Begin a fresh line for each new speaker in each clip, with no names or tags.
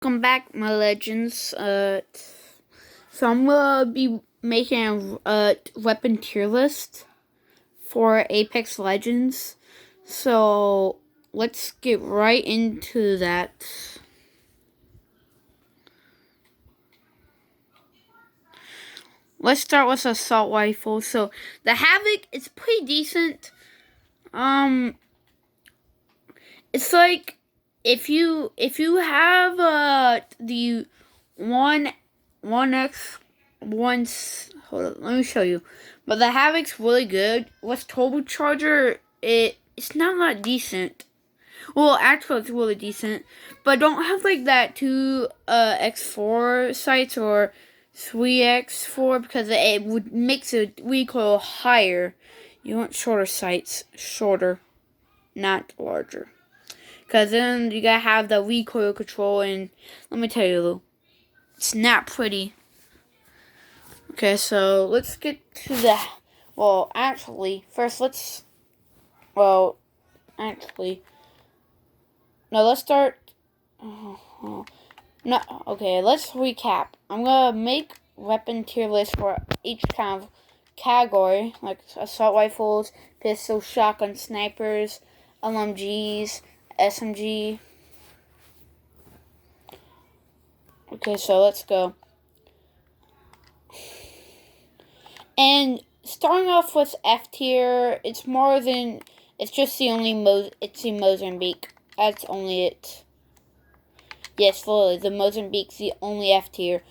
Welcome back, my legends. So I'm gonna be making a weapon tier list for Apex Legends. So let's get right into that. Let's start with assault rifle. So the Havoc is pretty decent. Um, it's like if you have the one X once. Hold on, let me show you. But the Havoc's really good. With Turbocharger, it's not that decent. Well, actually, it's really decent, but don't have like that 2x4 sights or 3x4 because it would makes the recoil higher. You want shorter sights, shorter, not larger. Because then you gotta have the recoil control, and let me tell you, it's not pretty. Okay, so let's get to the. Well, actually, first let's. Well, actually. No, let's start. No, okay, let's recap. I'm gonna make weapon tier list for each kind of category, like assault rifles, pistols, shotgun, snipers, LMGs, SMG. Okay, so let's go. And starting off with F tier, it's more than it's just the only it's the Mozambique. That's only it. Yes, literally, the Mozambique's the only F tier.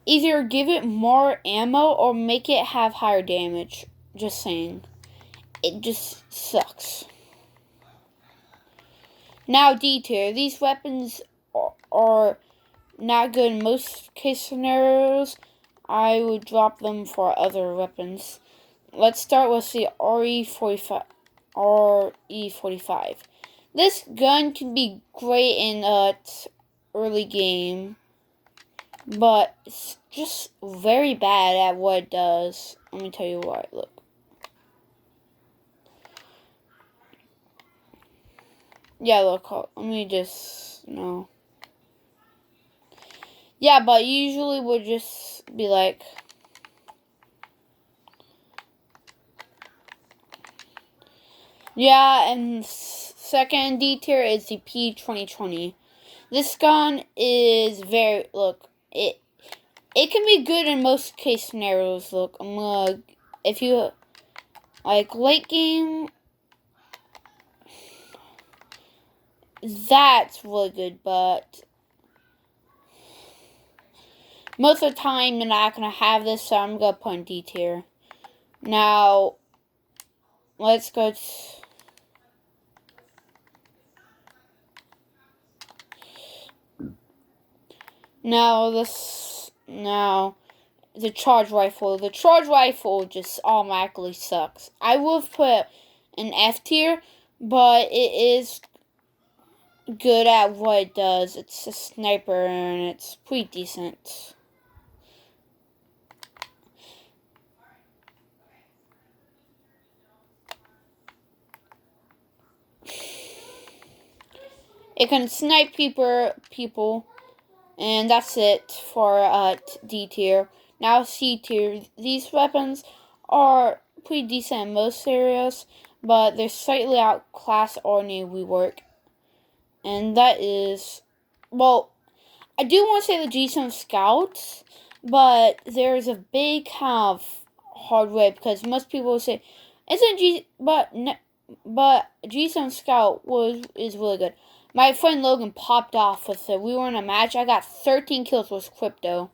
Either give it more ammo or make it have higher damage. Just saying. It just sucks. Now D tier. These weapons are not good in most case scenarios. I would drop them for other weapons. Let's start with the RE45. RE45. This gun can be great in early game, but it's just very bad at what it does. Let me tell you why. Look. Yeah, look. Let me just no. Yeah, but usually would just be like. Yeah, and second D tier is the P2020. This gun is very look. It can be good in most case scenarios. Look, I'm gonna if you like late game. That's really good, but most of the time you're not gonna have this, so I'm gonna put in D tier. Now, let's go. Now the charge rifle. The charge rifle just automatically sucks. I would put an F tier, but it is good at what it does. It's a sniper and it's pretty decent. It can snipe people, and that's it for D tier. Now C tier. These weapons are pretty decent in most areas, but they're slightly outclassed or need rework. And that is, well, I do want to say the G7 Scouts, but there's a big kind of hardware because most people will say, "Isn't but G7 Scout is really good." My friend Logan popped off with it. We were in a match. I got 13 kills with Crypto.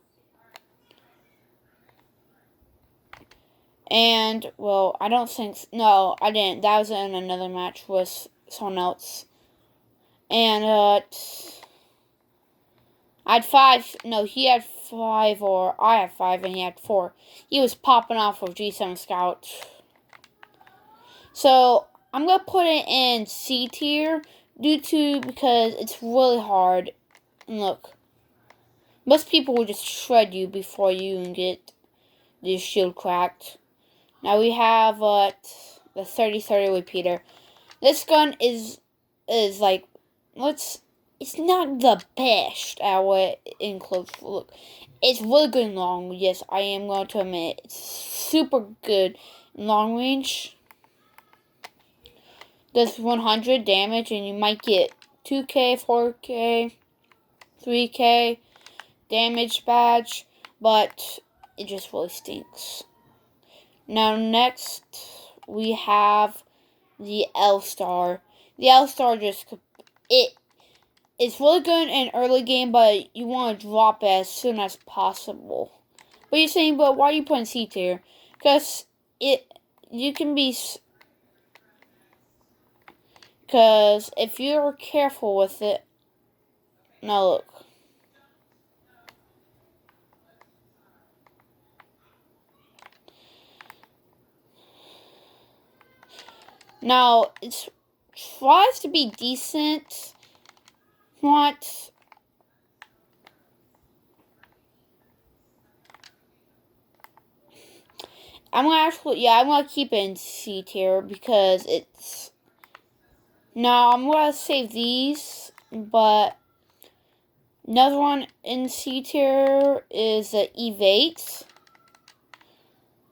And, well, I don't think... No, I didn't. That was in another match with someone else. And, I had 5. No, he had 5, or I had 5, and he had 4. He was popping off with G7 Scout. So, I'm going to put it in C tier because it's really hard. And look, most people will just shred you before you even get the shield cracked. Now we have the 30-30 repeater. This gun is like, it's not the best at what in close look. It's really good in long. Yes, I am going to admit it's super good in long range. Does 100 damage, and you might get 2k, 4k, 3k damage badge, but it just really stinks. Now next we have the L-Star. The L-Star it's really good in early game, but you want to drop it as soon as possible. But you're saying, but why are you putting C tier? Because you can be, because if you're careful with it, now look. Now, it tries to be decent. What? I'm gonna keep it in C tier because it's. Now, I'm gonna save these, but another one in C tier is the Evade.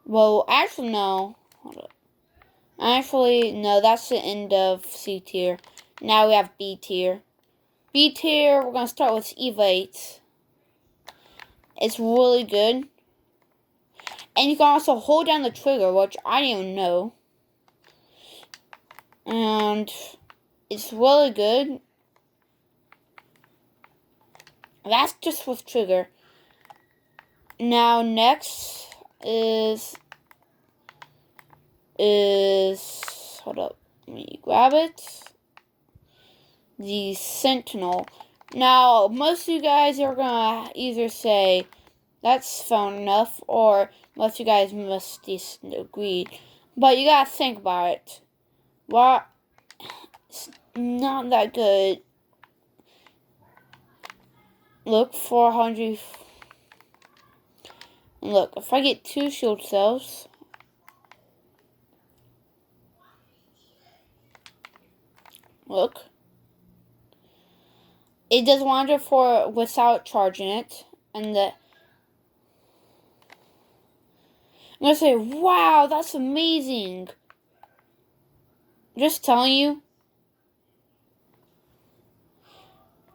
Well, actually, no. Hold up. Actually, no, that's the end of C tier. Now we have B tier. B tier, we're going to start with Evade. It's really good. And you can also hold down the trigger, which I didn't even know. And it's really good. That's just with trigger. Now, next is hold up, let me grab it. The Sentinel. Now, most of you guys are gonna either say that's fun enough, or most of you guys must disagree. But you gotta think about it. Well, it's not that good. Look, 400. Look, if I get 2 shield cells. Look. It does 104 without charging it. And I'm gonna say, wow, that's amazing. Just telling you.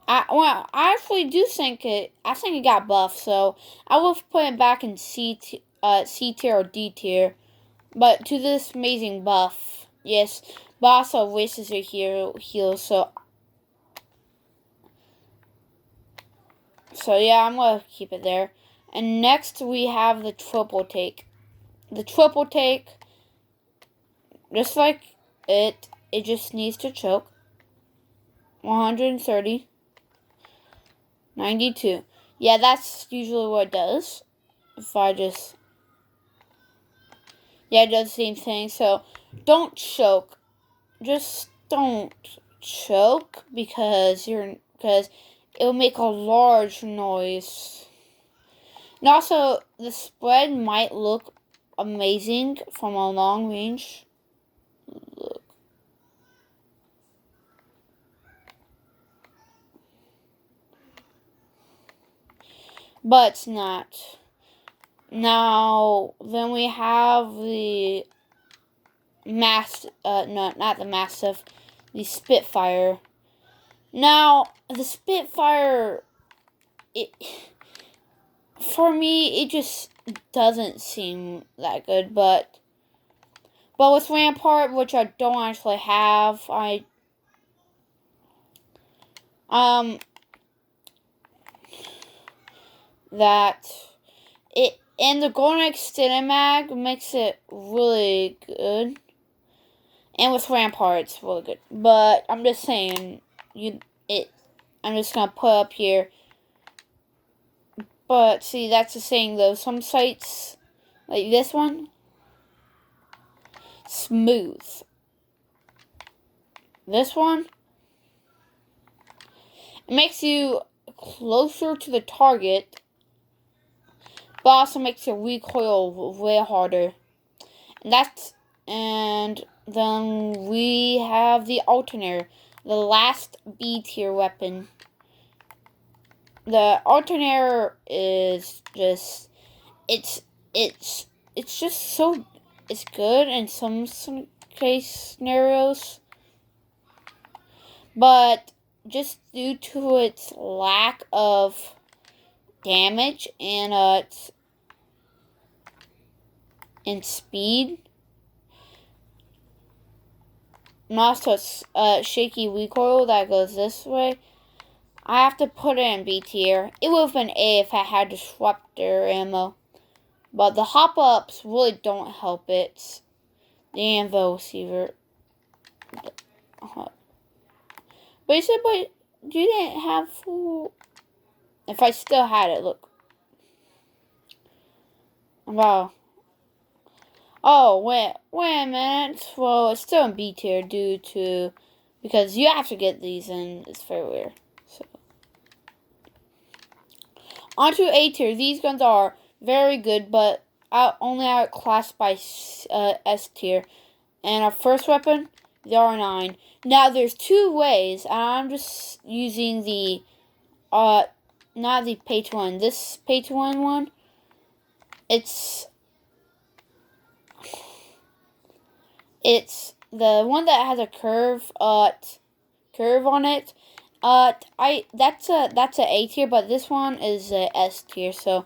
I actually do think it. I think it got buffed, so I will put it back in C tier or D tier. But to this amazing buff, yes. But also wastes your heal, so yeah, I'm gonna keep it there. And next we have the triple take. The triple take, just like it just needs to choke. 130. 92. Yeah, that's usually what it does. If I just... Yeah, it does the same thing. So, don't choke. Just don't choke because it'll make a large noise. And also, the spread might look amazing from a long range. Look. But it's not. Now, then we have the not the Mastiff, the Spitfire. Now, the Spitfire, for me, it just doesn't seem that good, but with Rampart, which I don't actually have, and the Golden Extended Mag makes it really good. And with Rampart, it's really good. But I'm just saying, I'm just gonna put up here. But see, that's the saying though. Some sites, like this one, smooth. This one, it makes you closer to the target, but also makes your recoil way harder. And then we have the Alternator, the last B tier weapon. the alternator is just it's just so it's good in some case scenarios, but just due to its lack of damage and speed, and also shaky recoil that goes this way, I have to put it in B tier. It would have been A if I had to swap their ammo. But the hop-ups really don't help it. The Anvil receiver. But you said, but you didn't have full... If I still had it, look. Wow. Oh, wait a minute. Well, it's still in B tier due to... Because you have to get these in. It's very weird. So. Onto A tier. These guns are very good, but only outclassed by S tier. And our first weapon, the R9. Now, there's two ways. I'm just using the, not the pay-to-win. This pay-to-win one, it's the one that has a curve on it. That's a A tier, but this one is a S tier. So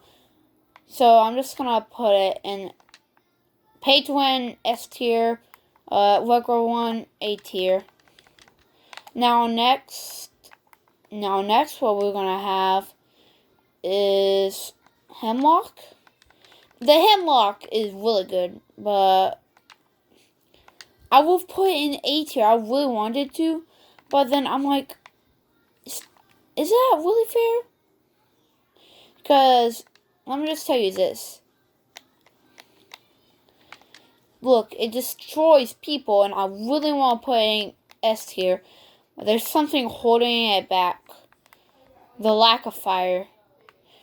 I'm just gonna put it in pay-to-win S tier, regular one A tier. Now next, what we're gonna have is Hemlock. The Hemlock is really good, but I will put it in A tier. I really wanted to, but then I'm like, is that really fair? Because let me just tell you this. Look, it destroys people, and I really want to put it in S tier. But there's something holding it back. The lack of fire.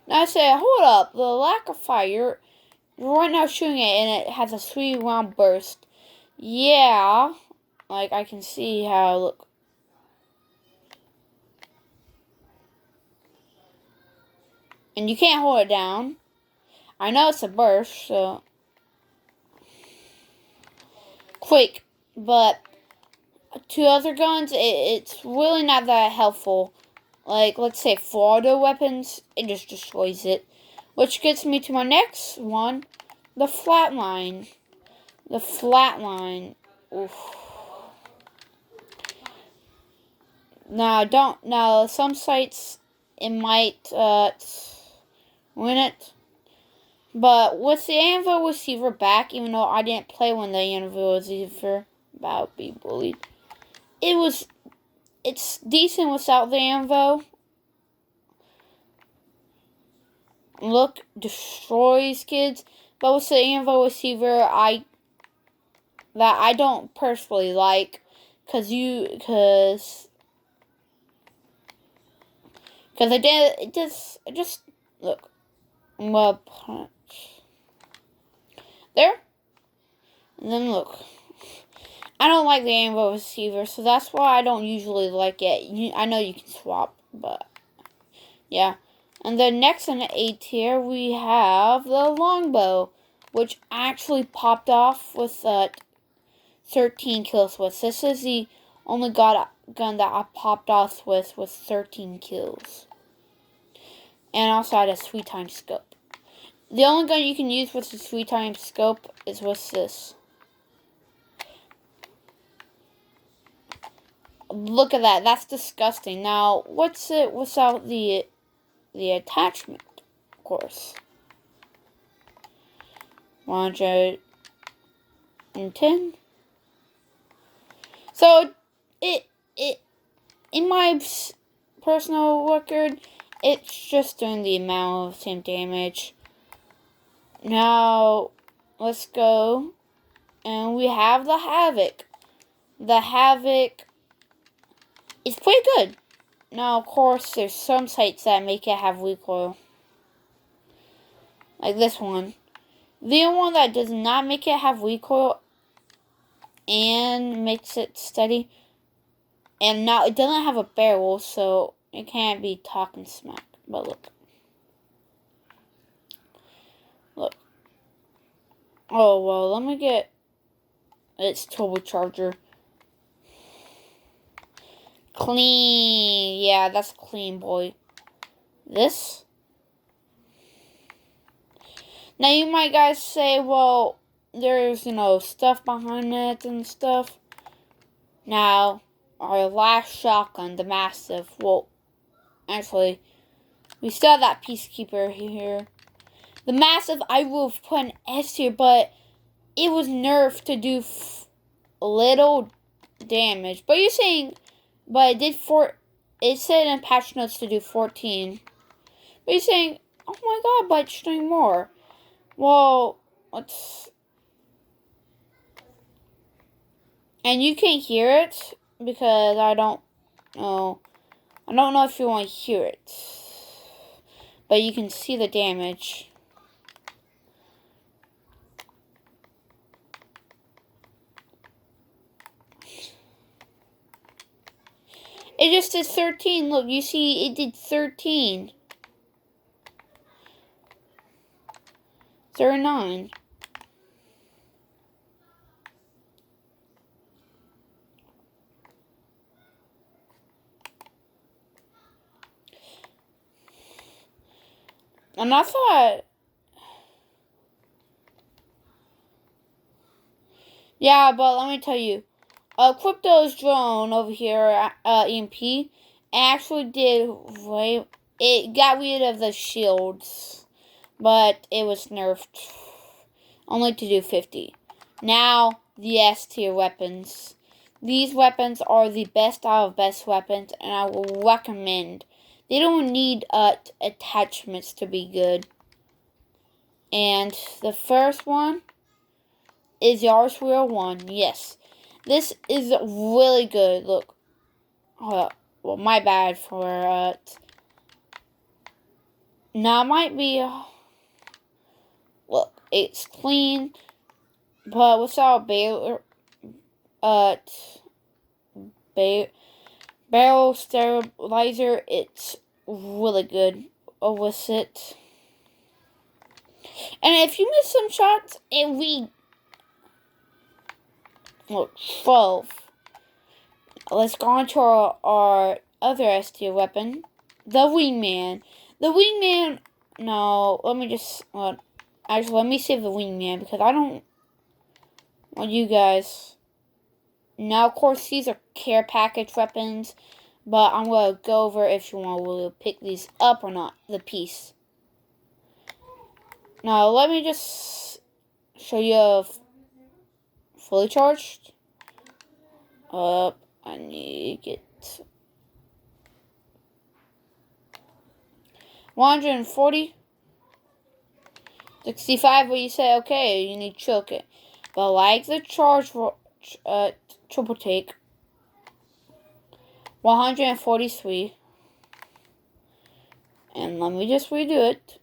Now I say, hold up. The lack of fire. You're right now shooting it, and it has a 3-round burst. Yeah. Like, I can see how, look. And you can't hold it down. I know it's a burst, so. Quick. But to other guns, it's really not that helpful. Like, let's say Florida weapons, it just destroys it. Which gets me to my next one, the Flatline. The Flatline. Oof. Now, some sites, it might win it. But with the Anvil receiver back, even though I didn't play when the Anvil receiver about be bullied, it's decent without the Anvil. Look, destroys kids. But with the Anvil receiver, I don't personally like, cause it just look. I'm gonna punch there, and then look. I don't like the Anvil receiver, so that's why I don't usually like it. I know you can swap, but yeah. And then next in the A tier, we have the Longbow, which actually popped off with 13 kills with. This is the only gun that I popped off with 13 kills. And also had a 3x scope. The only gun you can use with the 3x scope is with this. Look at that. That's disgusting. Now, what's it without the attachment, of course. 110. So, it in my personal record, it's just doing the amount of same damage. Now, let's go. And we have the Havoc. The Havoc is pretty good. Now, of course, there's some sites that make it have recoil. Like this one. The one that does not make it have recoil and makes it steady. And now it doesn't have a barrel, so it can't be talking smack. But look. Look. Oh, well, let me get its turbocharger. Clean. Yeah, that's clean, boy. This. Now, you might guys say, well, there's, stuff behind it and stuff. Now, our last shotgun, the Mastiff. Well, actually, we still have that Peacekeeper here. The Mastiff, I will have put an S here, but it was nerfed to do little damage. But you're saying, but it did it said in patch notes to do 14. But you're saying, oh my god, but it's doing more. Well, let's... And you can hear it, because I don't know. I don't know if you want to hear it. But you can see the damage. It just did 13. Look, you see it did 13. 39. And I thought... Yeah, but let me tell you. Crypto's drone over here, EMP, actually did... It got rid of the shields. But it was nerfed. Only to do 50. Now, the S tier weapons. These weapons are the best out of best weapons, and I will recommend. They don't need attachments to be good. And the first one is the RS-301. Yes. This is really good. Look. Well, my bad for now, it might be... Look, it's clean. But without barrel stabilizer, it's really good with it. And if you miss some shots, look, 12. Let's go on to our other S tier weapon, the Wingman. The Wingman, no, let me just, actually, let me save the Wingman, because I don't want you guys. Now, of course, these are care package weapons, but I'm going to go over if you want to pick these up or not, the piece. Now, let me just show you fully charged. I need to get 140. 65, but you say, okay, you need to choke it. But like the charge triple take, 143. And let me just redo it.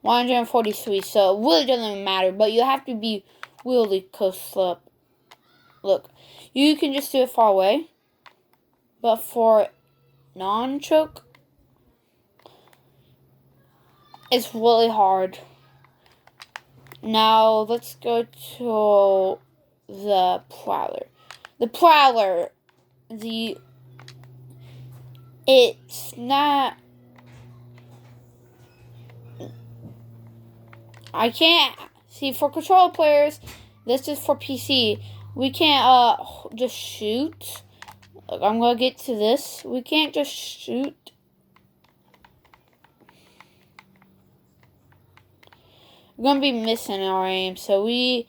143, so it really doesn't matter, but you have to be really close up. Look, you can just do it far away, but for non-choke, it's really hard. Now, let's go to the Prowler. The Prowler, it's not... I can't... See, for controller players, this is for PC. We can't, just shoot. Look, I'm gonna get to this. We can't just shoot. We're gonna be missing our aim, so we...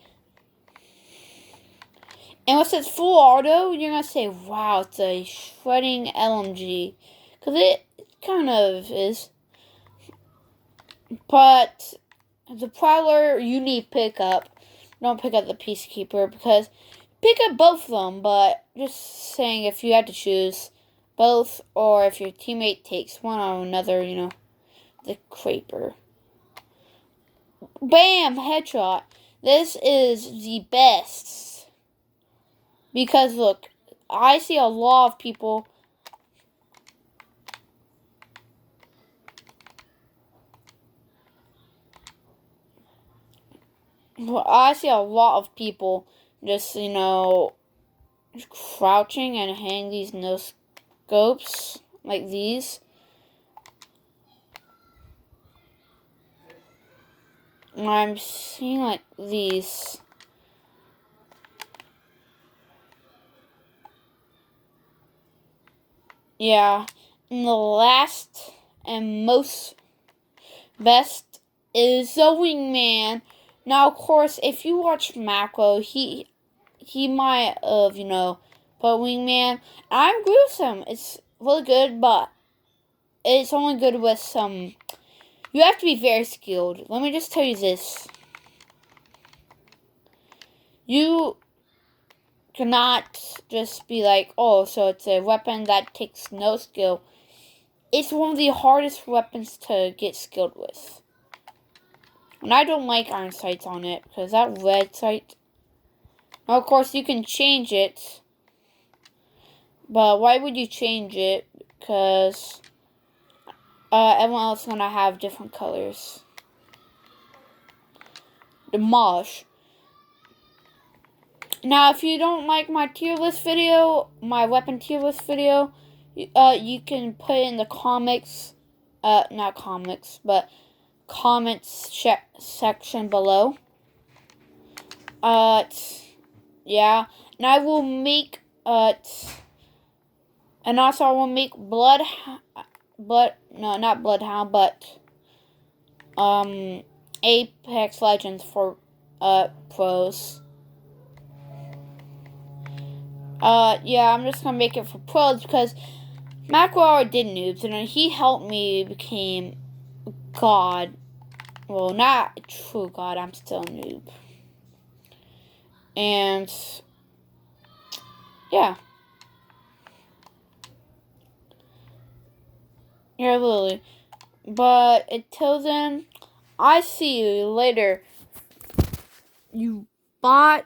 And once it's full auto, you're gonna say, wow, it's a shredding LMG. Because it kind of is. But the Prowler, you need pick up. Don't pick up the Peacekeeper, because pick up both of them, but just saying if you had to choose both, or if your teammate takes one or another, the Creeper. Bam! Headshot. This is the best. Because look, I see a lot of people Well, I see a lot of people just, crouching and hitting these no scopes like these. And I'm seeing like these. Yeah. And the last and most best is the wingman. Now, of course, if you watch Macro, he might have, put wingman. I'm gruesome. It's really good, but it's only good with some. You have to be very skilled. Let me just tell you this. You cannot just be like, oh, so it's a weapon that takes no skill. It's one of the hardest weapons to get skilled with. And I don't like iron sights on it, because that red sight... Now, of course, you can change it. But why would you change it? Because everyone else is going to have different colors. Demolish. Now, if you don't like my tier list video, my weapon tier list video, you can put it in the comments, but comments section below. Yeah, and I will make, and also I will make not Bloodhound, but, Apex Legends for, pros. Yeah, I'm just gonna make it for pros because Macro did noobs, and he helped me become God. Well, not a true God, I'm still a noob. And, yeah. Yeah, literally. But until then, I see you later. You bot.